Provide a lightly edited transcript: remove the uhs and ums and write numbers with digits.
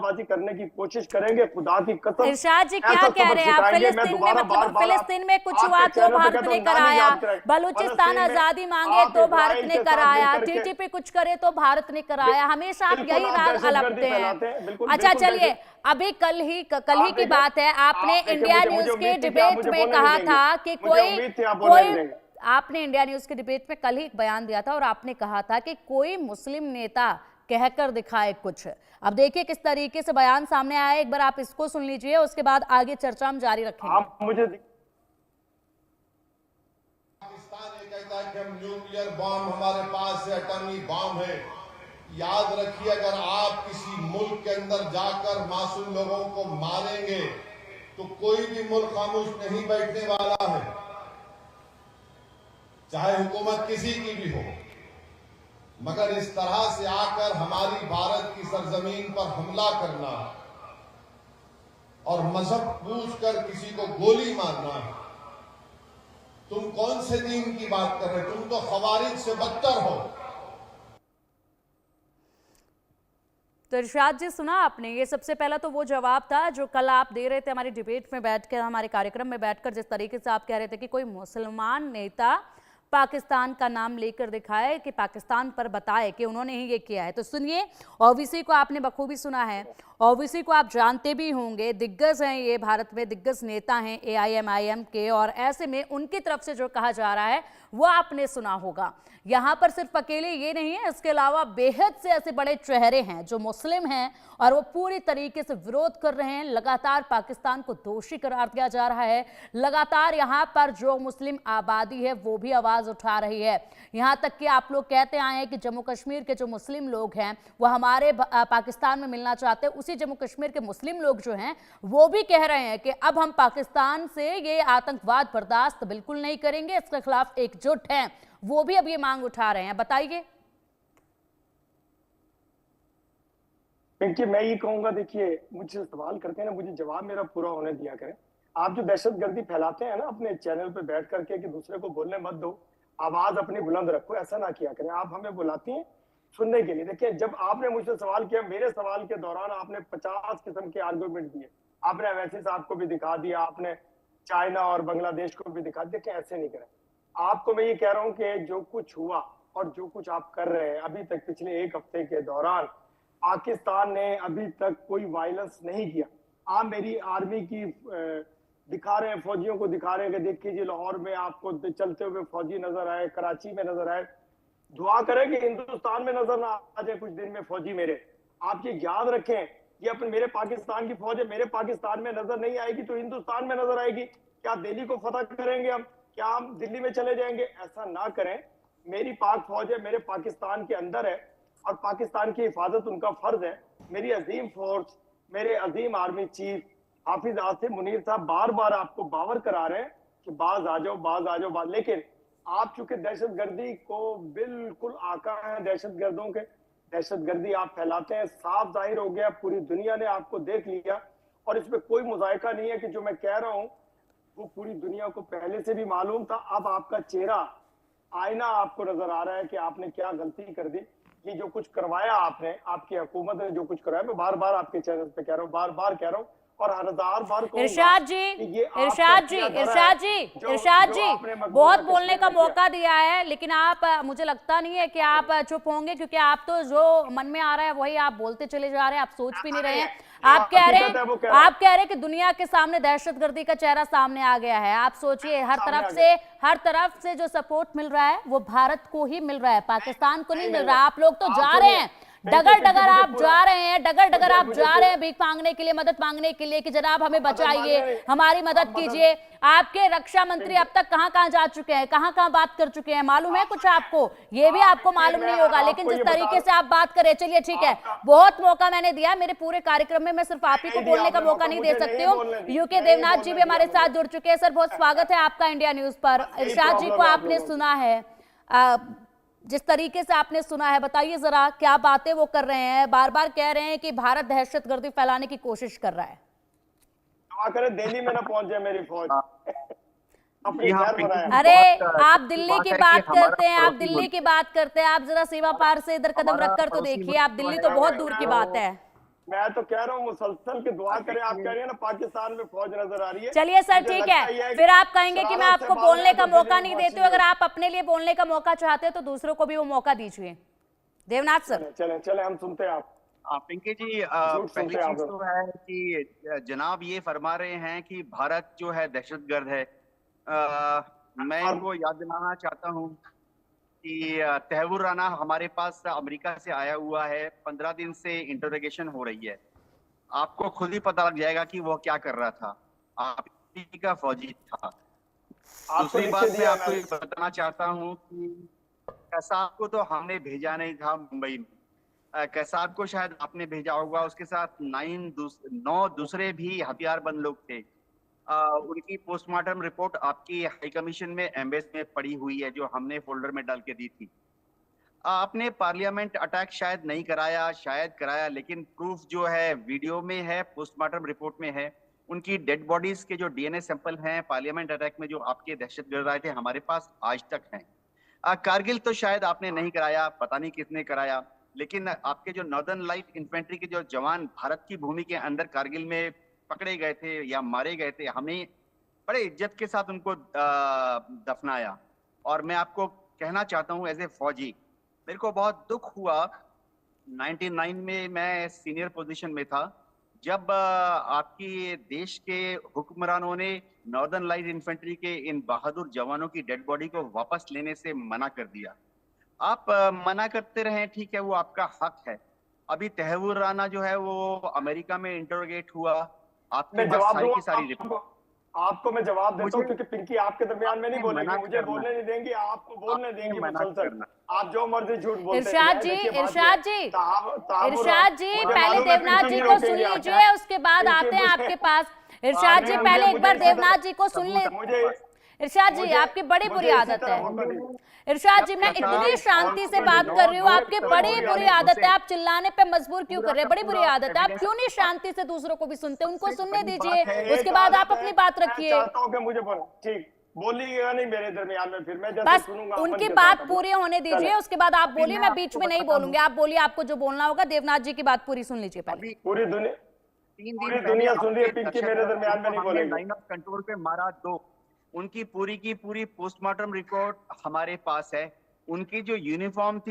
निशानाबाजी करने की कोशिश करेंगे, खुदा की कसम इरशाद जी क्या कह रहे हैं आप? फिलिस्तीन में मतलब फिलिस्तीन में कुछ हुआ तो भारत ने कराया, बलूचिस्तान आजादी मांगे तो भारत ने कराया, टीटीपी कुछ करे तो भारत ने कराया, हमेशा आप यही राग अलपते हैं। अच्छा चलिए, अभी कल ही की बात है, आपने इंडिया न्यूज के डिबेट में कहा था कि कोई आपने इंडिया न्यूज के डिबेट में कल ही एक बयान दिया था और आपने कहा था कि कोई मुस्लिम नेता कहकर दिखाए कुछ। अब देखिए किस तरीके से बयान सामने आया, एक बार आप इसको सुन लीजिए, उसके बाद आगे चर्चा हम जारी रखेंगे। पाकिस्तान ये कहता है कि हम न्यूक्लियर बॉम्ब हमारे पास है, एटॉमिक बॉम्ब है। याद रखिए, अगर आप किसी मुल्क के अंदर जाकर मासूम लोगों को मारेंगे तो कोई भी मुल्क खामोश नहीं बैठने वाला है, चाहे हुकूमत किसी की भी हो। मगर इस तरह से आकर हमारी भारत की सरजमीन पर हमला करना और मजहब पूछकर किसी को गोली मारना, तुम कौन से दीन की बात कर रहे हो? तुम तो खवारिज से बदतर हो। तो इरशाद जी सुना आपने, ये सबसे पहला तो वो जवाब था जो कल आप दे रहे थे हमारी डिबेट में बैठकर, हमारे कार्यक्रम में बैठकर, जिस तरीके से आप कह रहे थे कि कोई मुसलमान नेता पाकिस्तान का नाम लेकर दिखाए, कि पाकिस्तान पर बताए कि उन्होंने ही ये किया है। तो सुनिए, ओवैसी को आपने बखूबी सुना है, ओवैसी को आप जानते भी होंगे, दिग्गज हैं ये, भारत में दिग्गज नेता हैं AIMIM के, और ऐसे में उनकी तरफ से जो कहा जा रहा है वो आपने सुना होगा। यहाँ पर सिर्फ अकेले ये नहीं है, इसके अलावा बेहद से ऐसे बड़े चेहरे हैं जो मुस्लिम हैं और वो पूरी तरीके से विरोध कर रहे हैं। लगातार पाकिस्तान को दोषी करार दिया जा रहा है, लगातार यहाँ पर जो मुस्लिम आबादी है वो भी आवाज उठा रही है। यहाँ तक कि आप लोग कहते आए हैं कि जम्मू कश्मीर के जो मुस्लिम लोग हैं वो हमारे पाकिस्तान में मिलना चाहते हैं, उसी जम्मू कश्मीर के मुस्लिम लोग जो हैं वो भी कह रहे हैं कि अब हम पाकिस्तान से ये आतंकवाद बर्दाश्त बिल्कुल नहीं करेंगे, इसके खिलाफ एकजुट हैं, वो भी अब ये मांग उठा रहे हैं। बताइए। पिंकी, मैं ये कहूंगा, देखिए मुझसे सवाल करते हैं ना, मुझे जवाब मेरा पूरा होने दिया करें। आप जो दहशतगर्दी फैलाते हैं ना अपने चैनल पे बैठ करके कि दूसरे को बोलने मत दो, आवाज अपनी बुलंद रखो, ऐसा ना किया करें। आप हमें बुलाती हैं सुनने के लिए। देखिए, जब आपने मुझसे सवाल किया, मेरे सवाल के दौरान आपने 50 किस्म के आर्गूमेंट दिए। आपने अवैसी साहब को भी दिखा दिया, आपने चाइना और बांग्लादेश को भी दिखा दिया। कि ऐसे नहीं करें। आपको मैं ये कह रहा हूं कि जो कुछ हुआ और जो कुछ आप कर रहे हैं अभी तक, पिछले एक हफ्ते के दौरान पाकिस्तान ने अभी तक कोई वायलेंस नहीं किया। आप मेरी आर्मी की दिखा रहे हैं, फौजियों को दिखा रहे हैं कि देख कीजिए लाहौर में आपको चलते हुए फौजी नजर आए, कराची में नजर आए। दुआ करें कि हिंदुस्तान में नजर ना आ जाए कुछ दिन में फौजी मेरे। आप ये याद रखें, ये अपने मेरे पाकिस्तान की फौज है, मेरे पाकिस्तान में नजर नहीं आएगी तो हिंदुस्तान में नजर आएगी। क्या दिल्ली को फतह करेंगे हम? क्या हम दिल्ली में चले जाएंगे? ऐसा ना करें। मेरी पाक फौज है, मेरे पाकिस्तान के अंदर है और पाकिस्तान की हिफाजत उनका फर्ज है। मेरी अजीम फोर्स, मेरे अजीम आर्मी चीफ हाफिज आसिम मुनीर साहब बार बार आपको बावर करा रहे हैं कि बाज आ जाओ, बाज आ जाओ, लेकिन आप चूंकि दहशतगर्दी को बिल्कुल आका हैं, दहशतगर्दों के दहशतगर्दी आप फैलाते हैं, साफ जाहिर हो गया, पूरी दुनिया ने आपको देख लिया और इसमें कोई मुजायका नहीं है कि जो मैं कह रहा हूं वो पूरी दुनिया को पहले से भी मालूम था। अब आपका चेहरा आईना आपको नजर आ रहा है कि आपने क्या गलती कर दी। ये जो कुछ करवाया आपने, आपकी हुकूमत ने जो कुछ करवाया, मैं बार बार आपके चैनल पे कह रहा हूँ, बार बार कह रहा हूँ और 1000 बार इरशाद जी बहुत बोलने का मौका दिया है, लेकिन आप, मुझे लगता नहीं है कि आप चुप होंगे, क्योंकि आप तो जो मन में आ रहा है वही आप बोलते चले जा रहे हैं, आप सोच भी नहीं रहे हैं। आप कह रहे हैं कि दुनिया के सामने दहशतगर्दी का चेहरा सामने आ गया है। आप सोचिए, हर तरफ से जो सपोर्ट मिल रहा है वो भारत को ही मिल रहा है, पाकिस्तान को नहीं मिल रहा। आप लोग तो जा रहे हैं, डगर आप जा रहे हैं भीख मांगने के लिए, मदद मांगने के लिए कि जनाब हमें बचाइए, हमारी मदद कीजिए। आपके रक्षा मंत्री अब तक कहां जा चुके हैं, कहां बात कर चुके हैं, मालूम है कुछ आपको? ये भी आपको मालूम नहीं होगा, लेकिन जिस तरीके से आप बात करें, चलिए ठीक है, बहुत मौका मैंने दिया मेरे पूरे कार्यक्रम में, मैं सिर्फ आप ही को बोलने का मौका नहीं दे सकती हूँ। यूके देवनाथ जी भी हमारे साथ जुड़ चुके हैं। सर, बहुत स्वागत है आपका इंडिया न्यूज पर। इरशाद जी को आपने सुना है, जिस तरीके से आपने सुना है, बताइए जरा क्या बातें वो कर रहे हैं। बार बार कह रहे हैं कि भारत दहशतगर्दी फैलाने की कोशिश कर रहा है। दिल्ली में ना पहुंच जाए मेरी फौज। अरे आप दिल्ली की बात करते हैं, आप जरा सीमा पार से इधर कदम रखकर तो देखिए, आप दिल्ली तो बहुत दूर की बात है। मैं तो कह रहा हूँ मुसलसल की दुआ करें। आप कह रही है ना पाकिस्तान में फौज नजर आ रही है। चलिए सर, मुझे ठीक लगता है, ये फिर आप कहेंगे कि मैं शरारत से आपको बात बोलने है का तो मौका दिल्ली नहीं में देती हूँ। अगर आप अपने लिए बोलने का मौका चाहते हो तो दूसरों को भी वो मौका दीजिए। देवनाथ सर। चले चले चले, हम सुनते हैं आप। पिंकी जी, झूठ पहली सुनते हैं आप चीज लोग। तो है कि जनाब ये फरमा रहे हैं कि भारत जो है दहशतगर्द है। मैं और इनको याद दिलाना चाहता हूँ कि तहव्वुर राना हमारे पास अमेरिका से आया हुआ है, 15 दिन से इंटरोगेशन हो रही है। आपको खुद ही पता लग जाएगा कि वो क्या कर रहा था। आप ही का फौजी था। आपको दूसरी लिख के बात मैं दिया आपको मैंने। ये बताना चाहता हूँ कि कसाब को तो हमने भेजा नहीं था मुंबई में। कैसाब को शायद आपने भेजा होगा, उसके साथ 9 दूसरे भी हथियारबंद लोग थे। उनकी पोस्टमार्टम रिपोर्ट आपकी हाई कमीशन में एम्बेसी में पड़ी हुई है, जो हमने फोल्डर में डाल के दी थी। आपने पार्लियामेंट अटैक शायद नहीं कराया, शायद कराया, लेकिन प्रूफ जो है वीडियो में है, पोस्टमार्टम रिपोर्ट में है। उनकी डेड बॉडीज के जो डीएनए सैंपल हैं पार्लियामेंट अटैक में जो आपके दहशतगर्द आए थे, हमारे पास आज तक हैं। कारगिल तो शायद आपने नहीं कराया, पता नहीं किसने कराया, लेकिन आपके जो नॉर्दर्न लाइट इन्फेंट्री के जो जवान भारत की भूमि के अंदर कारगिल में पकड़े गए थे या मारे गए थे, हमने बड़े इज्जत के साथ उनको दफनाया। और मैं आपको कहना चाहता हूं एज ए फौजी, मेरे को बहुत दुख हुआ। 99 में मैं सीनियर पोजीशन में था, जब आपकी देश के हुक्मरानों ने नॉर्दर्न लाइट इन्फेंट्री के इन बहादुर जवानों की डेड बॉडी को वापस लेने से मना कर दिया। आप मना करते रहे, ठीक है, वो आपका हक है। अभी तहव्वुर राना जो है वो अमेरिका में इंटरोगेट हुआ, आपके मैं पास जवाब सारी दूंगा की सारी आपको। रिपोर्ट। आपको मैं जवाब देता मुझे हूँ क्योंकि पिंकी आपके दरमियान में नहीं आपने बोलेगी, मना मुझे करना बोलने है, नहीं देंगी, आपको बोलने आपने देंगी मना मुसलसल। करना। आप जो मर्जी झूठ बोलते इरशाद रहे। जी, देखिए बात ये है, इरशाद जी, तहव्वुर इरशाद जी, मुझे पहले मालूम है देवनाथ पिंकी जी नहीं को सुन रोकेंगी आप। लीजिए, उसके बाद पिंकी आते हैं मुझे आपके पास। इरशाद जी, पहले एक बार मुझे इसी देवनाथ जी को सुन ले। तरह मुझे इरशाद जी, मुझे आपकी बड़ी बुरी मुझे इसी आदत तरह है। मौका दीजिए। इरशाद जी, मैं कसाब इतनी शांति से और बात 9 कर रही हूँ, मुझे आपकी कोई बड़ी बुरी बुरी आदत आदत है। हुसैन, आप चिल्लाने पे मजबूर क्यों कर रहे हैं? बड़ी बुरी पूरा आदत है। आप एविडेंस क्यों नहीं आपके पास। शांति से दूसरों को भी सुनते? उनको सबसे सुनने बड़ी दीजिए, बात है, उसके एक बाद आप आदत अपनी है, बात मैं रखिए। चाहता हूँ कि मुझे बोलो। ठीक, बोलिएगा नहीं मेरे दरमियान में, फिर मैं जैसे बस सुनूंगा अमल उनकी के बात साथ अपना। पूरी होने दीजिए, चले, उसके बाद आप अभी बोलिए, मैं मैं बीच आपको में नहीं बताता बोलूंगी। हूँ। आप बोलिए, आपको जो बोलना होगा। देवनाथ जी की बात पूरी सुन लीजिए पहले। अभी पूरी दुनिया 3 दिन पूरी पहले दुनिया सुन रही है, आपके पिंकी मेरे दहशतगर्द दरमियान में जिनको नहीं हमने बोलेगी। लाइन ऑफ कंट्रोल पे मारा, 2 उनकी पूरी की पूरी पोस्टमार्टम रिपोर्ट हमारे पास है। उनकी जो यूनिफॉर्म थी